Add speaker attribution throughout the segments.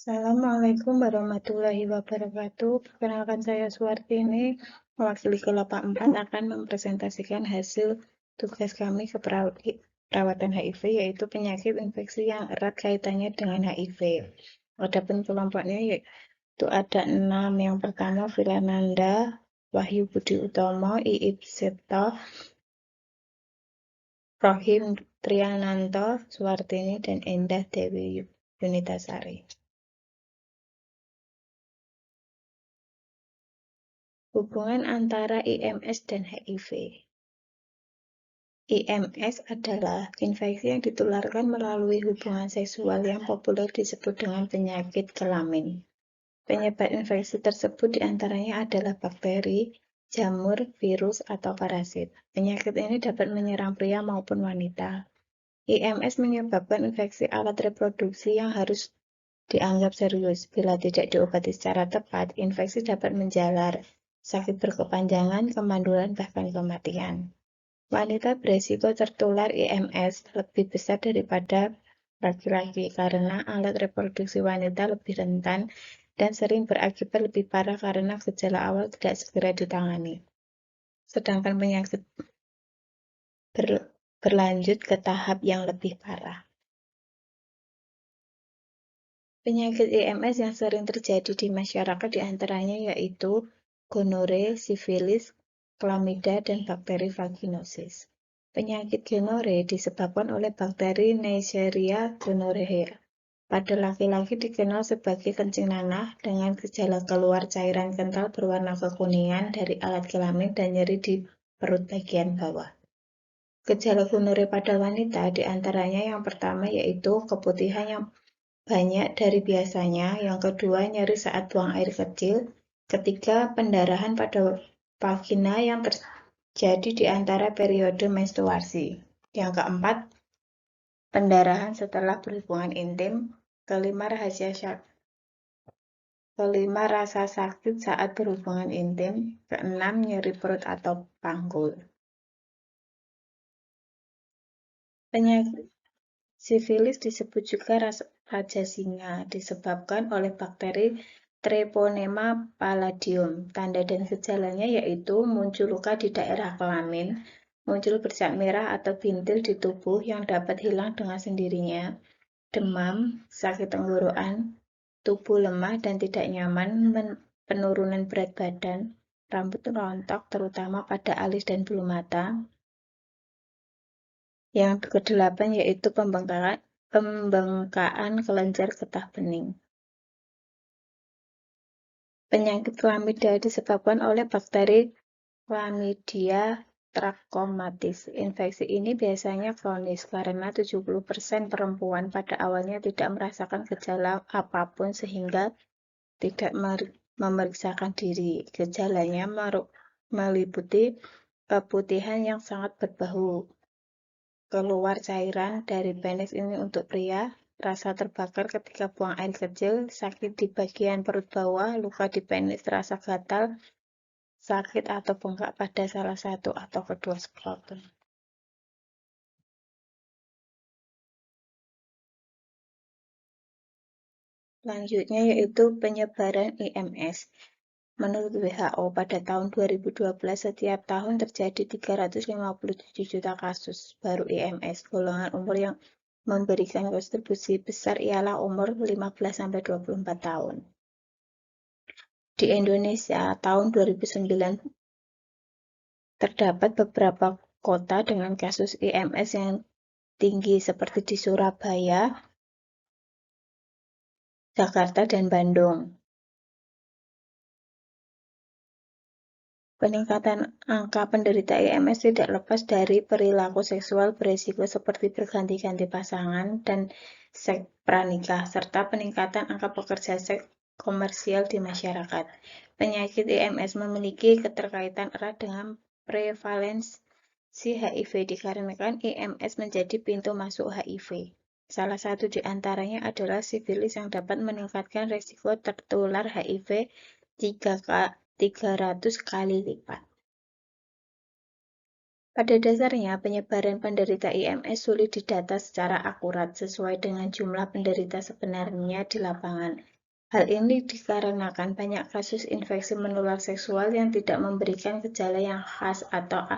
Speaker 1: Assalamualaikum warahmatullahi wabarakatuh. Perkenalkan saya Suwartini, mewakili kelompok 4 akan mempresentasikan hasil tugas kami ke perawatan HIV, yaitu penyakit infeksi yang erat kaitannya dengan HIV. Adapun kelompoknya yaitu ada 6. Yang pertama, Vilananda, Wahyu Budi Utomo, Iip Septo, Rohim Triananto, Suwartini, dan Endah Dewi Yunitasari. Hubungan antara IMS dan HIV. IMS adalah infeksi yang ditularkan melalui hubungan seksual yang populer disebut dengan penyakit kelamin. Penyebab infeksi tersebut diantaranya adalah bakteri, jamur, virus, atau parasit. Penyakit ini dapat menyerang pria maupun wanita. IMS menyebabkan infeksi alat reproduksi yang harus dianggap serius. Bila tidak diobati secara tepat, infeksi dapat menjalar, sakit berkepanjangan, kemandulan, bahkan kematian. Wanita beresiko tertular IMS lebih besar daripada laki-laki karena alat reproduksi wanita lebih rentan dan sering berakibat lebih parah karena gejala awal tidak segera ditangani. Sedangkan penyakit berlanjut ke tahap yang lebih parah. Penyakit IMS yang sering terjadi di masyarakat diantaranya yaitu gonore, sifilis, klamida, dan bakteri vaginosis. Penyakit gonore disebabkan oleh bakteri Neisseria gonorrhea. Pada laki-laki dikenal sebagai kencing nanah dengan gejala keluar cairan kental berwarna kekuningan dari alat kelamin dan nyeri di perut bagian bawah. Gejala gonore pada wanita diantaranya yang pertama yaitu keputihan yang banyak dari biasanya, yang kedua nyeri saat buang air kecil, ketiga pendarahan pada vagina yang terjadi di antara periode menstruasi, yang keempat pendarahan setelah berhubungan intim, kelima rasa sakit saat berhubungan intim, keenam nyeri perut atau panggul. Penyakit sifilis disebut juga raja singa, disebabkan oleh bakteri Treponema palladium. Tanda dan gejalanya yaitu muncul luka di daerah kelamin, muncul bercak merah atau bintil di tubuh yang dapat hilang dengan sendirinya, demam, sakit tenggorokan, tubuh lemah dan tidak nyaman, penurunan berat badan, rambut rontok terutama pada alis dan bulu mata. Yang kedelapan yaitu pembengkakan kelenjar getah bening. Penyakit klamida disebabkan oleh bakteri Chlamydia trachomatis. Infeksi ini biasanya kronis karena 70% perempuan pada awalnya tidak merasakan gejala apapun sehingga tidak memeriksakan diri. Gejalanya meliputi keputihan yang sangat berbau, keluar cairan dari penis ini untuk pria, rasa terbakar ketika buang air kecil, sakit di bagian perut bawah, luka di penis, rasa gatal, sakit atau bengkak pada salah satu atau kedua skrotum. Selanjutnya yaitu penyebaran IMS. Menurut WHO pada tahun 2012 setiap tahun terjadi 357 juta kasus baru IMS. Golongan umur yang memberikan kontribusi besar ialah umur 15-24 tahun. Di Indonesia tahun 2009 terdapat beberapa kota dengan kasus IMS yang tinggi seperti di Surabaya, Jakarta, dan Bandung. Peningkatan angka penderita IMS tidak lepas dari perilaku seksual beresiko seperti berganti-ganti pasangan dan seks pranikah, serta peningkatan angka pekerja seks komersial di masyarakat. Penyakit IMS memiliki keterkaitan erat dengan prevalensi HIV dikarenakan IMS menjadi pintu masuk HIV. Salah satu di antaranya adalah sifilis yang dapat meningkatkan risiko tertular HIV 300 kali lipat. Pada dasarnya, penyebaran penderita IMS sulit didata secara akurat sesuai dengan jumlah penderita sebenarnya di lapangan. Hal ini dikarenakan banyak kasus infeksi menular seksual yang tidak memberikan gejala yang khas atau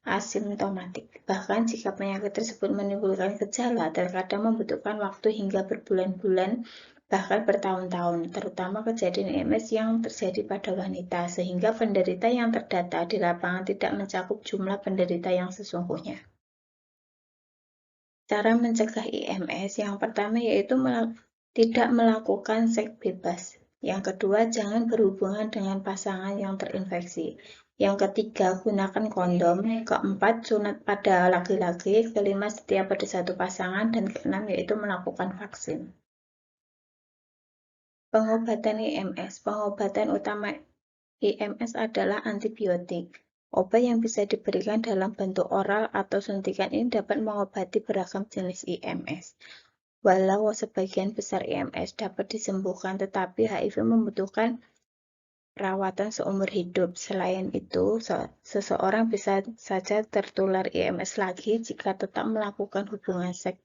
Speaker 1: asimptomatik. Bahkan jika penyakit tersebut menimbulkan gejala, terkadang membutuhkan waktu hingga berbulan-bulan, bahkan bertahun-tahun, terutama kejadian IMS yang terjadi pada wanita, sehingga penderita yang terdata di lapangan tidak mencakup jumlah penderita yang sesungguhnya. Cara mencegah IMS yang pertama yaitu tidak melakukan seks bebas. Yang kedua, jangan berhubungan dengan pasangan yang terinfeksi. Yang ketiga, gunakan kondom. Keempat, sunat pada laki-laki. Kelima, setia pada satu pasangan. Dan keenam, yaitu melakukan vaksin. Pengobatan IMS. Pengobatan utama IMS adalah antibiotik. Obat yang bisa diberikan dalam bentuk oral atau suntikan ini dapat mengobati beragam jenis IMS. Walau sebagian besar IMS dapat disembuhkan, tetapi HIV membutuhkan perawatan seumur hidup. Selain itu, seseorang bisa saja tertular IMS lagi jika tetap melakukan hubungan seks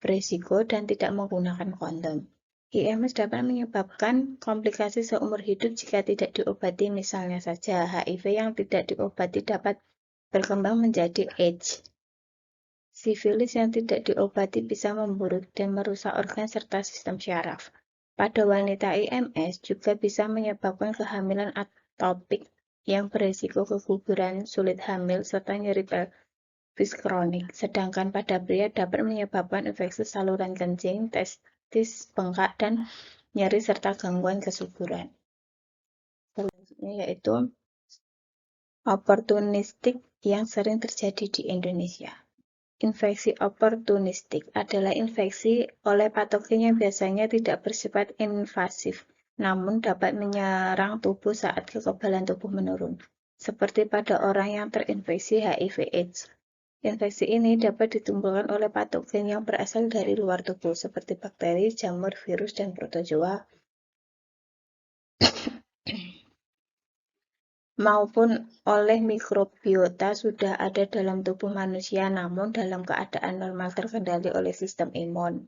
Speaker 1: berisiko dan tidak menggunakan kondom. IMS dapat menyebabkan komplikasi seumur hidup jika tidak diobati, misalnya saja HIV yang tidak diobati dapat berkembang menjadi AIDS. Sifilis yang tidak diobati bisa memburuk dan merusak organ serta sistem syaraf. Pada wanita IMS juga bisa menyebabkan kehamilan atopik yang beresiko keguguran, sulit hamil, serta nyeri pelvis kronik. Sedangkan pada pria dapat menyebabkan infeksi saluran kencing, testis bengkak, dan nyeri serta gangguan kesuburan. Selanjutnya yaitu oportunistik yang sering terjadi di Indonesia. Infeksi oportunistik adalah infeksi oleh patogen yang biasanya tidak bersifat invasif, namun dapat menyerang tubuh saat kekebalan tubuh menurun, seperti pada orang yang terinfeksi HIV/AIDS. Infeksi ini dapat ditimbulkan oleh patogen yang berasal dari luar tubuh, seperti bakteri, jamur, virus, dan protozoa, maupun oleh mikrobiota sudah ada dalam tubuh manusia namun dalam keadaan normal terkendali oleh sistem imun.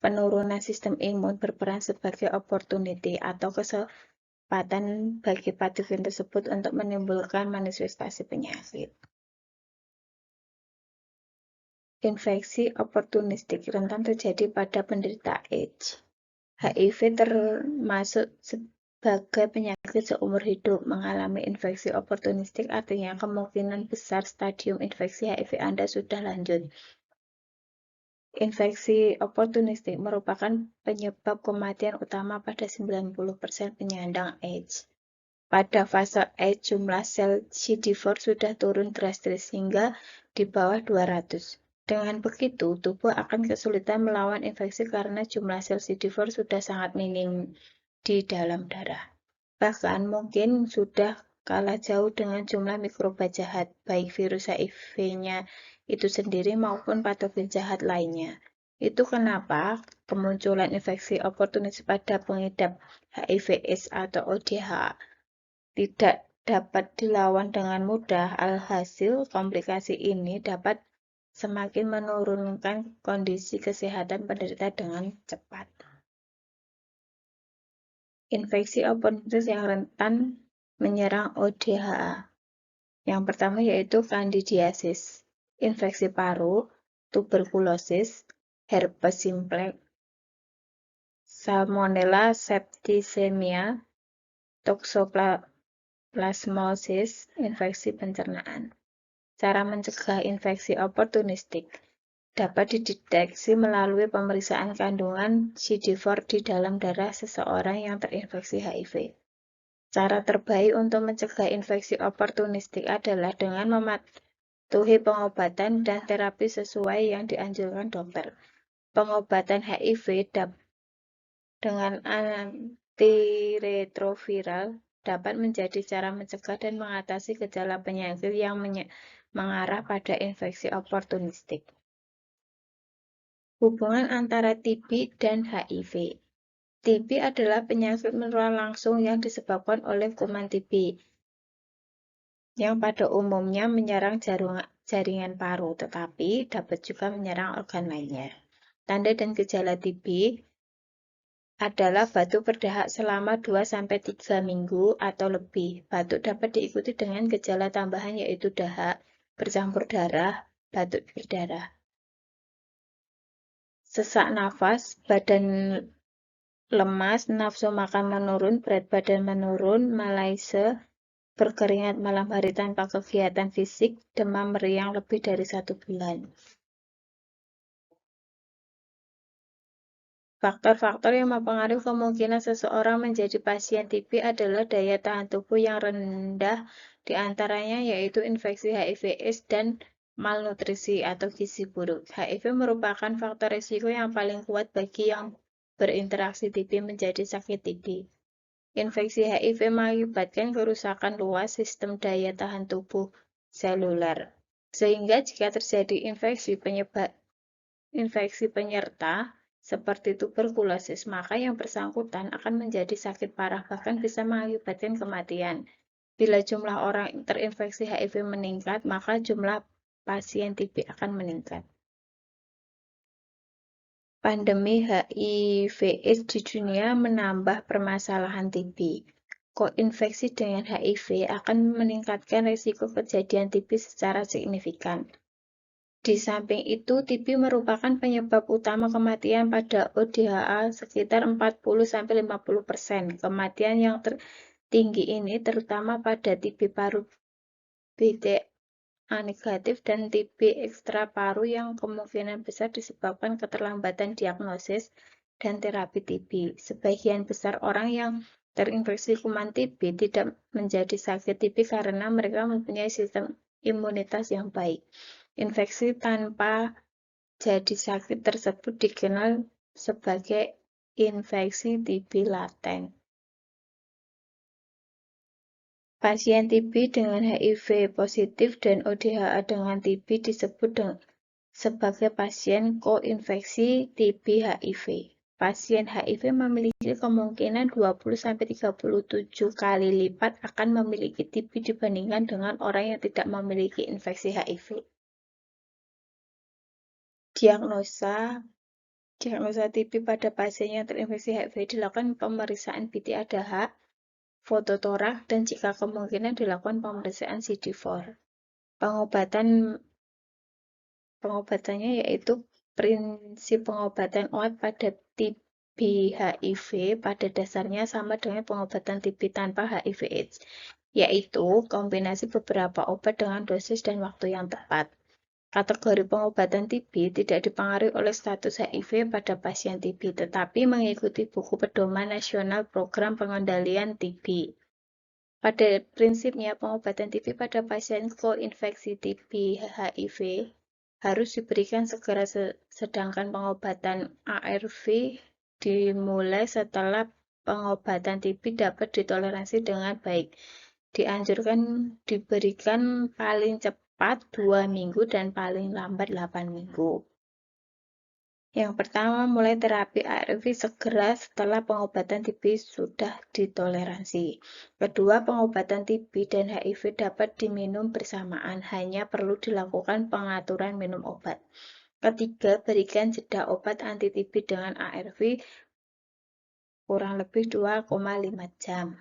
Speaker 1: Penurunan sistem imun berperan sebagai opportunity atau kesempatan bagi patogen tersebut untuk menimbulkan manifestasi penyakit. Infeksi oportunistik rentan terjadi pada penderita AIDS. HIV termasuk sebagai penyakit seumur hidup. Mengalami infeksi oportunistik artinya kemungkinan besar stadium infeksi HIV Anda sudah lanjut. Infeksi oportunistik merupakan penyebab kematian utama pada 90% penyandang AIDS. Pada fase AIDS, jumlah sel CD4 sudah turun drastis hingga di bawah 200. Dengan begitu, tubuh akan kesulitan melawan infeksi karena jumlah sel CD4 sudah sangat minim di dalam darah. Bahkan mungkin sudah kalah jauh dengan jumlah mikroba jahat, baik virus HIV-nya itu sendiri maupun patogen jahat lainnya. Itu kenapa kemunculan infeksi oportunis pada pengidap HIV/AIDS atau ODH tidak dapat dilawan dengan mudah. Alhasil, komplikasi ini dapat semakin menurunkan kondisi kesehatan penderita dengan cepat. Infeksi oportunis yang rentan menyerang ODH. Yang pertama yaitu kandidiasis, infeksi paru, tuberkulosis, herpes simplex, salmonella septicemia, toxoplasmosis, infeksi pencernaan. Cara mencegah infeksi oportunistik dapat dideteksi melalui pemeriksaan kandungan CD4 di dalam darah seseorang yang terinfeksi HIV. Cara terbaik untuk mencegah infeksi oportunistik adalah dengan mematuhi pengobatan dan terapi sesuai yang dianjurkan dokter. Pengobatan HIV dengan antiretroviral dapat menjadi cara mencegah dan mengatasi gejala penyakit yang mengarah pada infeksi oportunistik. Hubungan antara TB dan HIV. TB adalah penyakit menular langsung yang disebabkan oleh kuman TB, yang pada umumnya menyerang jaringan paru, tetapi dapat juga menyerang organ lainnya. Tanda dan gejala TB, adalah batuk berdahak selama 2-3 minggu atau lebih. Batuk dapat diikuti dengan gejala tambahan yaitu dahak, bercampur darah, batuk berdarah. Sesak nafas, badan lemas, nafsu makan menurun, berat badan menurun, malaise, berkeringat malam hari tanpa kegiatan fisik, demam meriang lebih dari 1 bulan. Faktor-faktor yang mempengaruhi kemungkinan seseorang menjadi pasien TB adalah daya tahan tubuh yang rendah, diantaranya yaitu infeksi HIV/AIDS dan malnutrisi atau gizi buruk. HIV merupakan faktor risiko yang paling kuat bagi yang berinteraksi TB menjadi sakit TB. Infeksi HIV mengakibatkan kerusakan luas sistem daya tahan tubuh seluler, sehingga jika terjadi infeksi penyerta seperti tuberkulosis, maka yang bersangkutan akan menjadi sakit parah, bahkan bisa mengakibatkan kematian. Bila jumlah orang terinfeksi HIV meningkat, maka jumlah pasien TB akan meningkat. Pandemi HIV/AIDS di dunia menambah permasalahan TB. Koinfeksi dengan HIV akan meningkatkan risiko kejadian TB secara signifikan. Di samping itu, TB merupakan penyebab utama kematian pada ODHA sekitar 40-50%. Kematian yang tertinggi ini terutama pada TB paru BTA negatif dan TB ekstra paru yang kemungkinan besar disebabkan keterlambatan diagnosis dan terapi TB. Sebagian besar orang yang terinfeksi kuman TB tidak menjadi sakit TB karena mereka mempunyai sistem imunitas yang baik. Infeksi tanpa jadi sakit tersebut dikenal sebagai infeksi TB laten. Pasien TB dengan HIV positif dan ODHA dengan TB disebut sebagai pasien koinfeksi TB HIV. Pasien HIV memiliki kemungkinan 20-37 kali lipat akan memiliki TB dibandingkan dengan orang yang tidak memiliki infeksi HIV. Diagnosa TB pada pasien yang terinfeksi HIV dilakukan pemeriksaan BTA dahak, fototoraks, dan jika kemungkinan dilakukan pemeriksaan CD4. Pengobatannya yaitu prinsip pengobatan obat pada TB HIV pada dasarnya sama dengan pengobatan TB tanpa HIV/AIDS, yaitu kombinasi beberapa obat dengan dosis dan waktu yang tepat. Kategori pengobatan TB tidak dipengaruhi oleh status HIV pada pasien TB, tetapi mengikuti buku pedoman nasional program pengendalian TB. Pada prinsipnya, pengobatan TB pada pasien koinfeksi TB HIV harus diberikan segera, sedangkan pengobatan ARV dimulai setelah pengobatan TB dapat ditoleransi dengan baik. Dianjurkan diberikan paling cepat 2 minggu dan paling lambat 8 minggu. Yang pertama, mulai terapi ARV segera setelah pengobatan TB sudah ditoleransi. Kedua, pengobatan TB dan HIV dapat diminum bersamaan, hanya perlu dilakukan pengaturan minum obat. Ketiga, berikan jeda obat anti-TB dengan ARV kurang lebih 2,5 jam.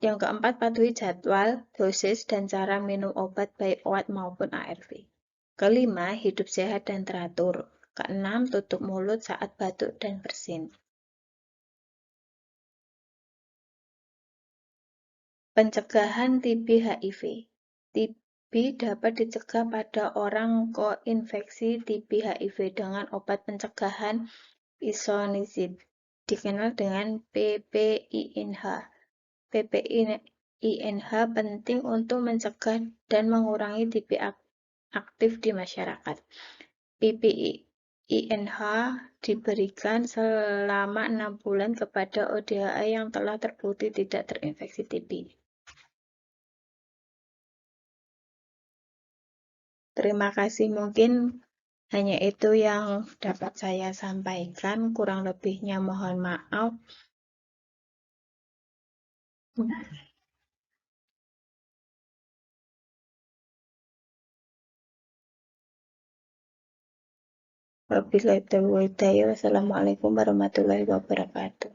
Speaker 1: Yang keempat, patuhi jadwal, dosis, dan cara minum obat baik obat maupun ARV. Kelima, hidup sehat dan teratur. Keenam, tutup mulut saat batuk dan bersin. Pencegahan TB HIV. TB dapat dicegah pada orang koinfeksi TB HIV dengan obat pencegahan isoniazid, dikenal dengan PPINH. PPINH penting untuk mencegah dan mengurangi TB aktif di masyarakat. PPINH diberikan selama 6 bulan kepada ODHA yang telah terbukti tidak terinfeksi TB. Terima kasih, mungkin hanya itu yang dapat saya sampaikan, kurang lebihnya mohon maaf. Wabillahi taufiq wal hidayah. Wassalamualaikum warahmatullahi wabarakatuh.